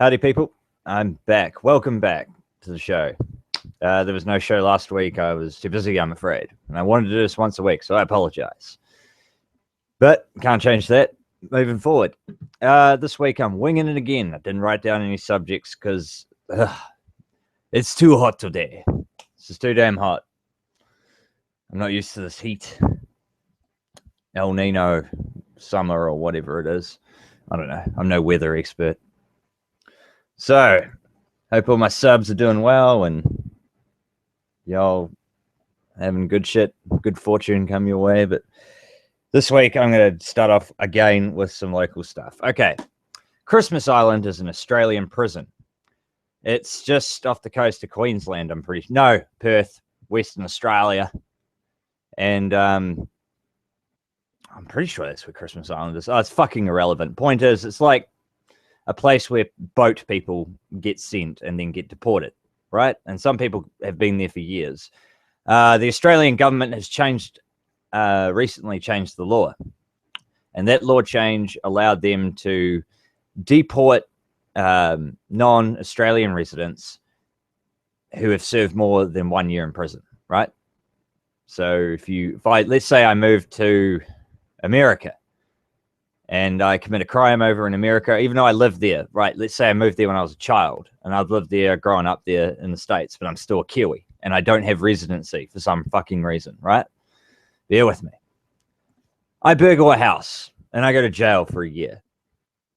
Howdy, people. I'm back. Welcome back to the show. There was no show last week. I was too busy, I'm afraid. And I wanted to do this once a week, so I apologize. But can't change that. Moving forward. This week, I'm winging it again. I didn't write down any subjects because it's too hot today. It's just too damn hot. I'm not used to this heat. El Nino summer or whatever it is. I don't know. I'm no weather expert. So, hope all my subs are doing well and y'all having good shit, good fortune come your way. But this week, I'm going to start off again with some local stuff. Okay, Christmas Island is an Australian prison. It's just off the coast of Queensland, I'm pretty sure. No, Perth, Western Australia. And I'm pretty sure that's where Christmas Island is. Oh, it's fucking irrelevant. Point is, it's like a place where boat people get sent and then get deported, right? And some people have been there for years. The Australian government has recently changed the law. And that law change allowed them to deport non-Australian residents who have served more than 1 year in prison, right? So let's say I moved to America and I commit a crime over in America, even though I lived there, right? Let's say I moved there when I was a child and I've lived there, growing up there in the States, but I'm still a Kiwi and I don't have residency for some fucking reason, right? Bear with me. I burgle a house and I go to jail for a year.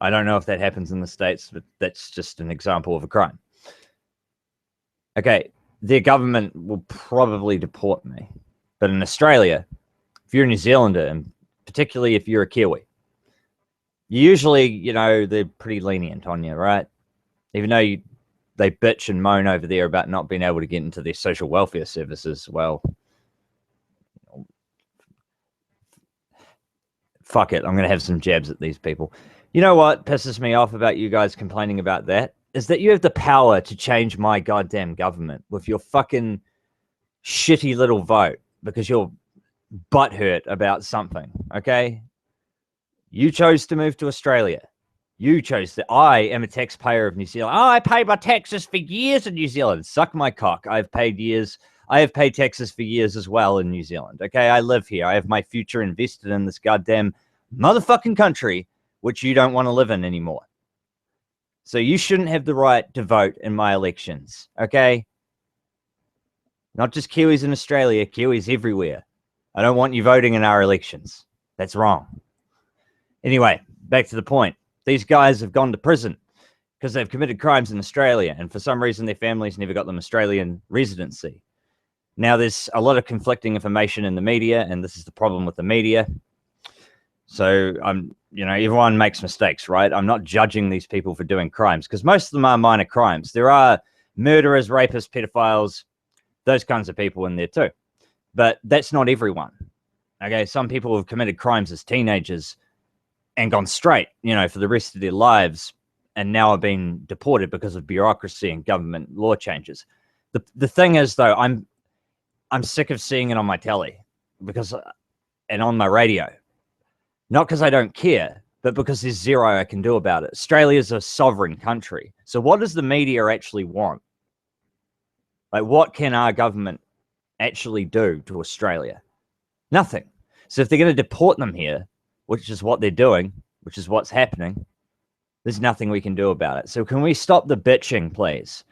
I don't know if that happens in the States, but that's just an example of a crime. Okay, their government will probably deport me. But in Australia, if you're a New Zealander, and particularly if you're a Kiwi, usually, they're pretty lenient on you, right? Even though they bitch and moan over there about not being able to get into their social welfare services. Well, fuck it. I'm going to have some jabs at these people. You know what pisses me off about you guys complaining about that? Is that you have the power to change my goddamn government with your fucking shitty little vote because you're butthurt about something, okay? You chose to move to Australia. You chose that. I am a taxpayer of New Zealand. Oh, I paid my taxes for years in New Zealand. Suck my cock. I have paid taxes for years as well in New Zealand. Okay, I live here. I have my future invested in this goddamn motherfucking country, which you don't want to live in anymore. So you shouldn't have the right to vote in my elections, okay? Not just Kiwis in Australia, Kiwis everywhere. I don't want you voting in our elections. That's wrong. Anyway, back to the point. These guys have gone to prison because they've committed crimes in Australia, and for some reason their families never got them Australian residency. Now, there's a lot of conflicting information in the media, and this is the problem with the media. So, everyone makes mistakes, right? I'm not judging these people for doing crimes, because most of them are minor crimes. There are murderers, rapists, pedophiles, those kinds of people in there too. But that's not everyone. Okay, some people have committed crimes as teenagers and gone straight, for the rest of their lives, and now are being deported because of bureaucracy and government law changes. The thing is, though, I'm sick of seeing it on my telly and on my radio. Not because I don't care, but because there's zero I can do about it. Australia's a sovereign country. So what does the media actually want? Like, what can our government actually do to Australia? Nothing. So if they're going to deport them here, which is what they're doing, which is what's happening, there's nothing we can do about it. So can we stop the bitching, please?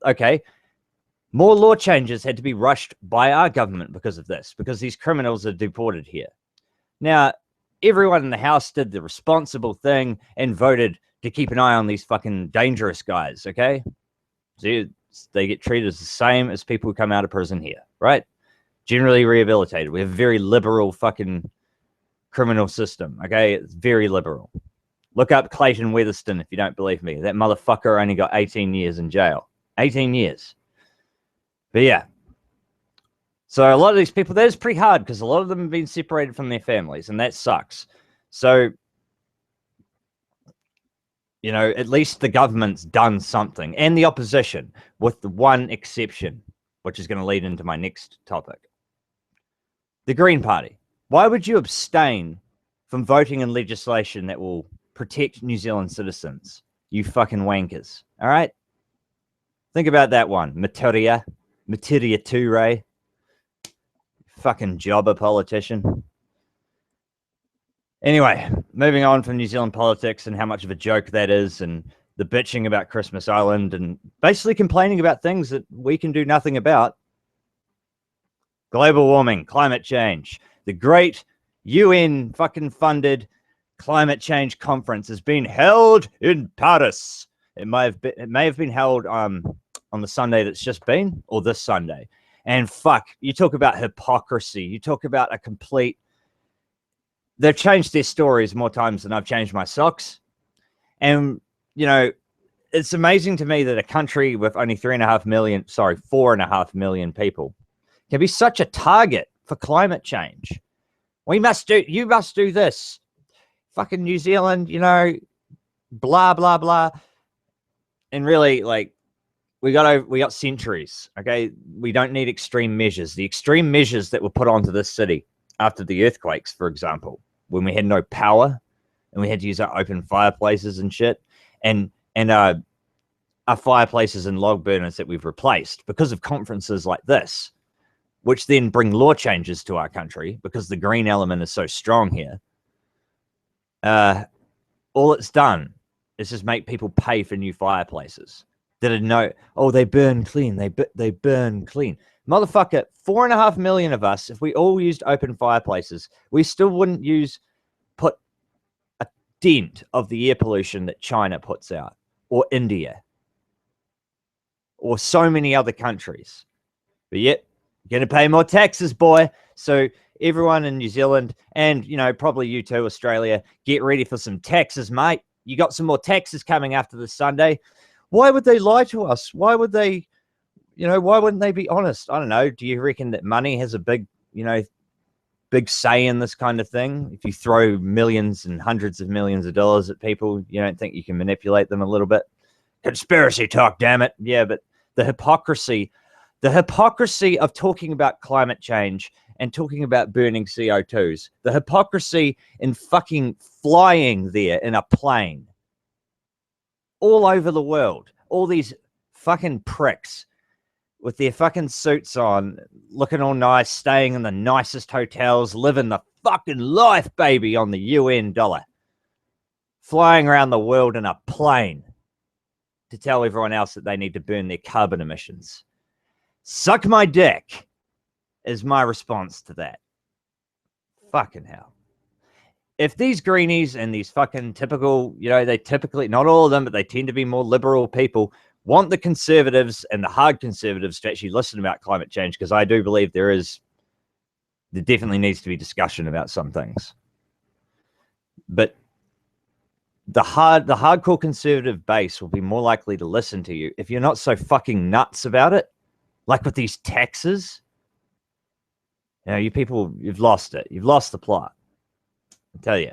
Okay, more law changes had to be rushed by our government because of this, because these criminals are deported here. Now, everyone in the House did the responsible thing and voted to keep an eye on these fucking dangerous guys, okay? So they get treated as the same as people who come out of prison here, right? Generally rehabilitated. We have a very liberal fucking criminal system, okay? It's very liberal. Look up Clayton Weatherston if you don't believe me. That motherfucker only got 18 years in jail. 18 years. But yeah. So a lot of these people, that is pretty hard because a lot of them have been separated from their families, and that sucks. So, at least the government's done something, and the opposition, with the one exception, which is going to lead into my next topic. The Green Party. Why would you abstain from voting in legislation that will protect New Zealand citizens. You fucking wankers. All right? Think about that one. Matiria Ture. Fucking jobber politician. Anyway, moving on from New Zealand politics and how much of a joke that is, and the bitching about Christmas Island, and basically complaining about things that we can do nothing about. Global warming, climate change. The great UN fucking funded climate change conference has been held in Paris. It may have been held on the Sunday that's just been, or this Sunday. And fuck, you talk about hypocrisy. You talk about a complete... They've changed their stories more times than I've changed my socks. And, you know, it's amazing to me that a country with only 4.5 million people can be such a target for climate change. You must do this. Fucking New Zealand, you know, blah, blah, blah. And really, like, we got centuries, okay? We don't need extreme measures. The extreme measures that were put onto this city after the earthquakes, for example, when we had no power and we had to use our open fireplaces and shit, and our fireplaces and log burners that we've replaced because of conferences like this, which then bring law changes to our country because the green element is so strong here. All it's done is just make people pay for new fireplaces that are they burn clean. They burn clean. Motherfucker, 4.5 million of us, if we all used open fireplaces, we still wouldn't put a dent of the air pollution that China puts out, or India, or so many other countries. But yet, you're going to pay more taxes, boy. So everyone in New Zealand, and, you know, probably you too, Australia, get ready for some taxes, mate. You got some more taxes coming after this Sunday. Why would they lie to us? Why would they... You know, why wouldn't they be honest? I don't know. Do you reckon that money has a big say in this kind of thing? If you throw millions and hundreds of millions of dollars at people, you don't think you can manipulate them a little bit? Conspiracy talk, damn it. Yeah, but the hypocrisy of talking about climate change and talking about burning CO2s, the hypocrisy in fucking flying there in a plane all over the world, all these fucking pricks with their fucking suits on, looking all nice, staying in the nicest hotels, living the fucking life, baby, on the UN dollar. Flying around the world in a plane to tell everyone else that they need to burn their carbon emissions. Suck my dick is my response to that. Fucking hell. If these greenies and these fucking typical, you know, they typically, not all of them, but they tend to be more liberal people, want the conservatives and the hard conservatives to actually listen about climate change, because I do believe there definitely needs to be discussion about some things. But the hardcore conservative base will be more likely to listen to you if you're not so fucking nuts about it, like with these taxes. You know, you people, you've lost it. You've lost the plot. I tell you.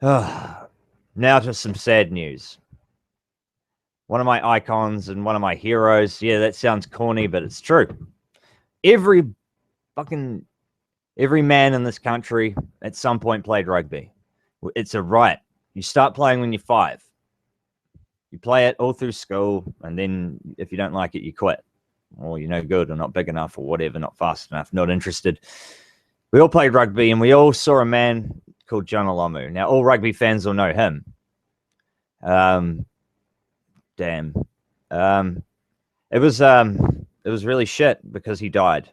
Now to some sad news. One of my icons and one of my heroes. Yeah, that sounds corny, but it's true. Every man in this country at some point played rugby. It's a right. You start playing when you're 5. You play it all through school, and then if you don't like it, you quit. Or you're no good, or not big enough, or whatever, not fast enough, not interested. We all played rugby, and we all saw a man called John Olomu. Now, all rugby fans will know him. Damn. It was really shit because he died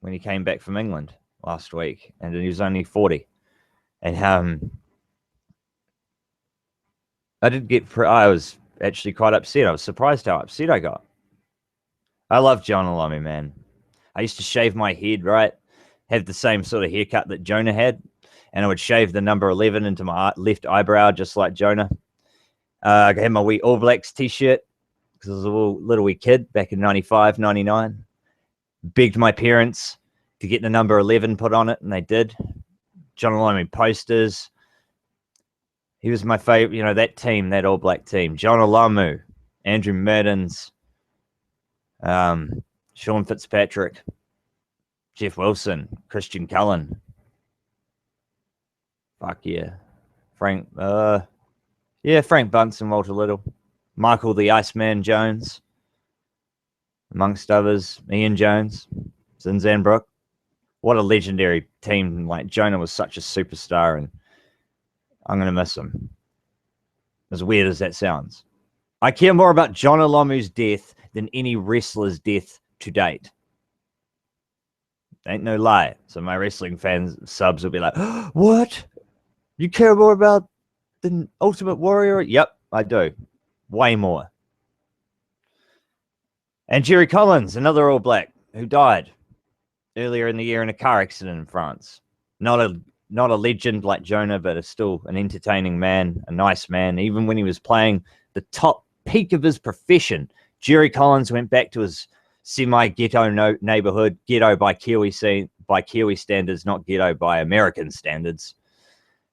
when he came back from England last week, and he was only 40. And I was actually quite upset. I was surprised how upset I got. I love John Olomu, man. I used to shave my head, right? Have the same sort of haircut that Jonah had, and I would shave the number 11 into my left eyebrow, just like Jonah. I had my wee All Blacks t-shirt because I was a little wee kid back in 95, 99. Begged my parents to get the number 11 put on it, and they did. John Olomu posters. He was my favorite, you know, that team, that All Black team. John Olomu, Andrew Mertens, Sean Fitzpatrick, Jeff Wilson, Christian Cullen. Fuck yeah. Frank, Frank Bunce and Walter Little. Michael the Iceman Jones, amongst others. Ian Jones, Zinzanbrook. What a legendary team. Like, Jonah was such a superstar, and I'm going to miss him. As weird as that sounds. I care more about John Olomu's death than any wrestler's death to date. Ain't no lie. So my wrestling fans, subs will be like, what? You care more about the Ultimate Warrior? Yep, I do. Way more. And Jerry Collins, another All Black, who died earlier in the year in a car accident in France. Not a legend like Jonah, but still an entertaining man, a nice man. Even when he was playing the top peak of his profession, Jerry Collins went back to his semi-ghetto neighborhood, ghetto by Kiwi standards, not ghetto by American standards,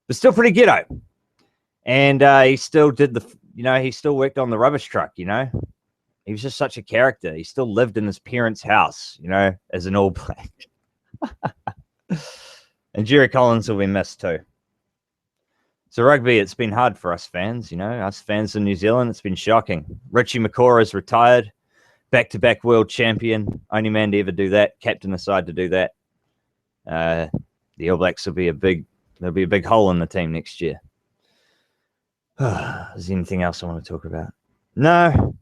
but still pretty ghetto. And he still did he still worked on the rubbish truck, He was just such a character. He still lived in his parents' house, as an All Black. And Jerry Collins will be missed too. So rugby, it's been hard for us fans, us fans in New Zealand. It's been shocking. Richie McCaw is retired, back-to-back world champion, only man to ever do that, captain aside to do that. The All Blacks there'll be a big hole in the team next year. Is there anything else I want to talk about? No,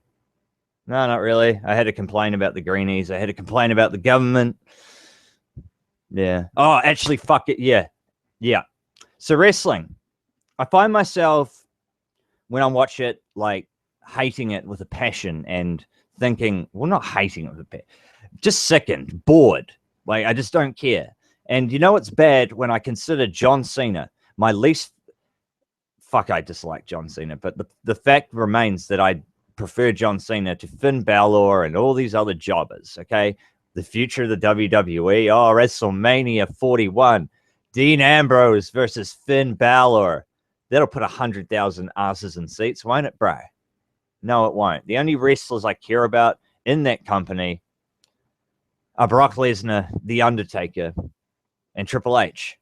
not really. I had to complain about the Greenies. I had to complain about the government. Yeah. Oh, actually, fuck it. Yeah. So wrestling, I find myself when I watch it, like, hating it with a passion and thinking, well, not hating it with a passion, just sickened, bored. Like, I just don't care. And it's bad when I consider John Cena my least. Fuck, I dislike John Cena, but the fact remains that I prefer John Cena to Finn Balor and all these other jobbers, okay? The future of the WWE. Oh, WrestleMania 41. Dean Ambrose versus Finn Balor. That'll put 100,000 asses in seats, won't it, bro? No, it won't. The only wrestlers I care about in that company are Brock Lesnar, The Undertaker, and Triple H.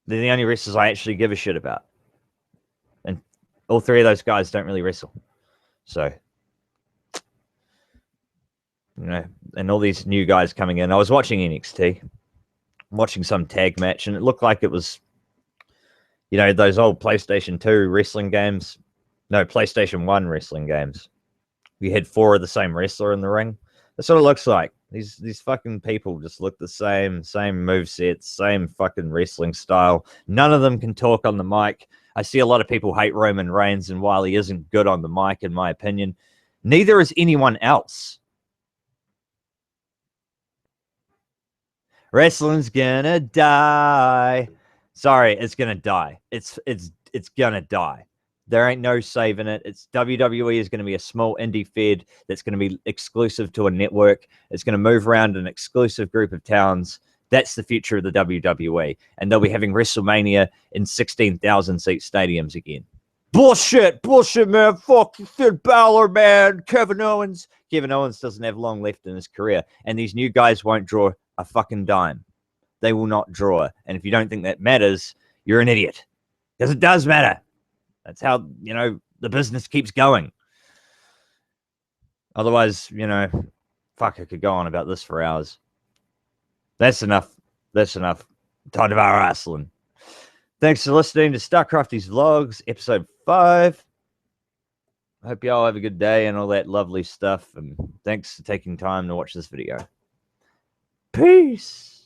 They're the only wrestlers I actually give a shit about. And all three of those guys don't really wrestle. So, and all these new guys coming in. I was watching NXT, watching some tag match, and it looked like it was, those old PlayStation 2 wrestling games. No, PlayStation 1 wrestling games. We had 4 of the same wrestler in the ring. That's what it looks like. These fucking people just look the same movesets, same fucking wrestling style. None of them can talk on the mic. I see a lot of people hate Roman Reigns, and while he isn't good on the mic, in my opinion, neither is anyone else. Wrestling's gonna die. Sorry, it's gonna die. It's gonna die. There ain't no saving it. WWE is going to be a small indie fed that's going to be exclusive to a network. It's going to move around an exclusive group of towns. That's the future of the WWE. And they'll be having WrestleMania in 16,000 seat stadiums again. Bullshit, man. Fuck Finn Balor, man. Kevin Owens. Kevin Owens doesn't have long left in his career. And these new guys won't draw a fucking dime. They will not draw. And if you don't think that matters, you're an idiot. Because it does matter. That's how, the business keeps going. Otherwise, fuck, I could go on about this for hours. That's enough. Time of our wrestling. Thanks for listening to Starcrafty's Vlogs, episode 5. I hope y'all have a good day and all that lovely stuff. And thanks for taking time to watch this video. Peace.